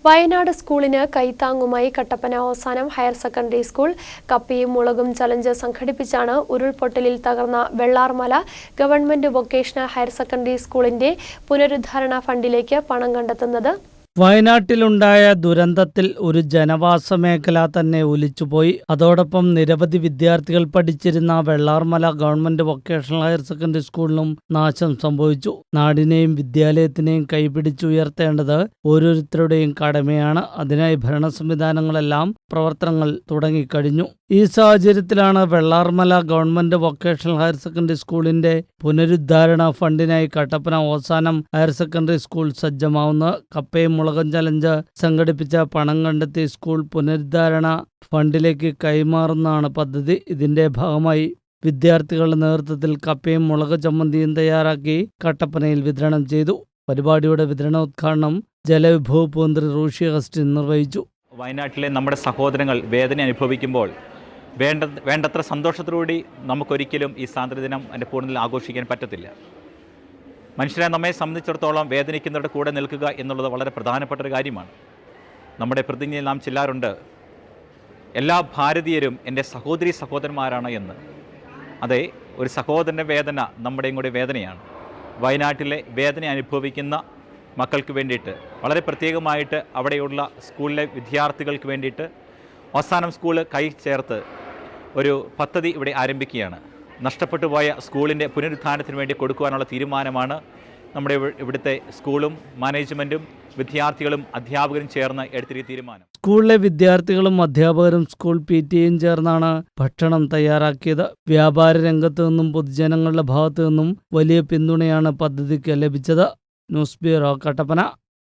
വയനാട് സ്കൂളിന് കൈത്താങ്ങുമായി കട്ടപ്പന അവസാനം higher secondary school കപ്പിയും മുളകും ചലഞ്ച് സംഘടിപ്പിച്ചാണ് ഉരുൾപൊട്ടലിൽ തകർന്ന Vellarmala government vocational higher secondary സ്കൂളിന്റെ പുനരുദ്ധാരണ ഫണ്ടിലേക്ക് പണം കണ്ടെത്തുന്നത്. വയനാട്ടിലുണ്ടായ ദുരന്തത്തിൽ ഒരു ജനവാസ മേഖല തന്നെ ഒലിച്ചുപോയി. അതോടൊപ്പം നിരവധി വിദ്യാർത്ഥികൾ പഠിച്ചിരുന്ന Vellarmala government vocational higher secondary സ്കൂളിനും നാശം സംഭവിച്ചു. നാടിനെയും വിദ്യാലയത്തിനെയും കൈപിടിച്ചുയർത്തേണ്ടത് ഓരോരുത്തരുടെയും കടമയാണ്. അതിനായി ഭരണ സംവിധാനങ്ങളെല്ലാം പ്രവർത്തനങ്ങൾ തുടങ്ങിക്കഴിഞ്ഞു. ഈ സാഹചര്യത്തിലാണ് Vellarmala government vocational higher secondary സ്കൂളിന്റെ പുനരുദ്ധാരണ ഫണ്ടിനായി കട്ടപ്പന അവസാനം ഹയർ സെക്കൻഡറി സ്കൂൾ സജ്ജമാവുന്നത്. കപ്പയും മുളകും ചലഞ്ച് സംഘടിപ്പിച്ച പണം കണ്ടെത്തി സ്കൂൾ പുനരുദ്ധാരണ ഫണ്ടിലേക്ക് കൈമാറുന്നതാണ് പദ്ധതി. ഇതിന്റെ ഭാഗമായി വിദ്യാർത്ഥികളുടെ നേതൃത്വത്തിൽ കപ്പയും മുളക് ചമ്മന്തിയും തയ്യാറാക്കി കട്ടപ്പനയിൽ വിതരണം ചെയ്തു. പരിപാടിയുടെ വിതരണോദ്ഘാടനം ജലവിഭവ മന്ത്രി റോഷി അഗസ്റ്റിൻ നിർവഹിച്ചു. വയനാട്ടിലെ നമ്മുടെ സഹോദരങ്ങൾ വേദന അനുഭവിക്കുമ്പോൾ വേണ്ടത്ര സന്തോഷത്തോടുകൂടി നമുക്കൊരിക്കലും ഈ സ്വാതന്ത്ര്യദിനം അതിൻ്റെ പൂർണ്ണതയിൽ ആഘോഷിക്കാൻ പറ്റത്തില്ല. മനുഷ്യരെ നമ്മെ സംബന്ധിച്ചിടത്തോളം വേദനിക്കുന്നവരുടെ കൂടെ നിൽക്കുക എന്നുള്ളത് വളരെ പ്രധാനപ്പെട്ട ഒരു കാര്യമാണ്. നമ്മുടെ പ്രതിജ്ഞയിൽ നാം ചെല്ലാറുണ്ട്, എല്ലാ ഭാരതീയരും എൻ്റെ സഹോദരി സഹോദരന്മാരാണ് എന്ന്. അതെ, ഒരു സഹോദരൻ്റെ വേദന നമ്മുടെയും കൂടി വേദനയാണ്. വയനാട്ടിലെ വേദന അനുഭവിക്കുന്ന മക്കൾക്ക് വേണ്ടിയിട്ട് വളരെ പ്രത്യേകമായിട്ട് അവിടെയുള്ള സ്കൂളിലെ വിദ്യാർത്ഥികൾക്ക് വേണ്ടിയിട്ട് അവസാനം സ്കൂൾ കൈ ചേർത്ത് ഒരു പദ്ധതി ഇവിടെ ആരംഭിക്കുകയാണ്. നഷ്ടപ്പെട്ടു പോയ സ്കൂളിൻ്റെ പുനരുദ്ധാരണത്തിന് വേണ്ടി കൊടുക്കുവാനുള്ള തീരുമാനമാണ് നമ്മുടെ ഇവിടുത്തെ സ്കൂളും മാനേജ്മെൻറ്റും വിദ്യാർത്ഥികളും അധ്യാപകരും ചേർന്ന് എടുത്തിരിക്കുന്ന തീരുമാനം. സ്കൂളിലെ വിദ്യാർത്ഥികളും അധ്യാപകരും സ്കൂൾ PTA ചേർന്നാണ് ഭക്ഷണം തയ്യാറാക്കിയത്. വ്യാപാര രംഗത്തു നിന്നും പൊതുജനങ്ങളുടെ ഭാഗത്തു നിന്നും വലിയ പിന്തുണയാണ് പദ്ധതിക്ക് ലഭിച്ചത്. News bureau, Kattappana.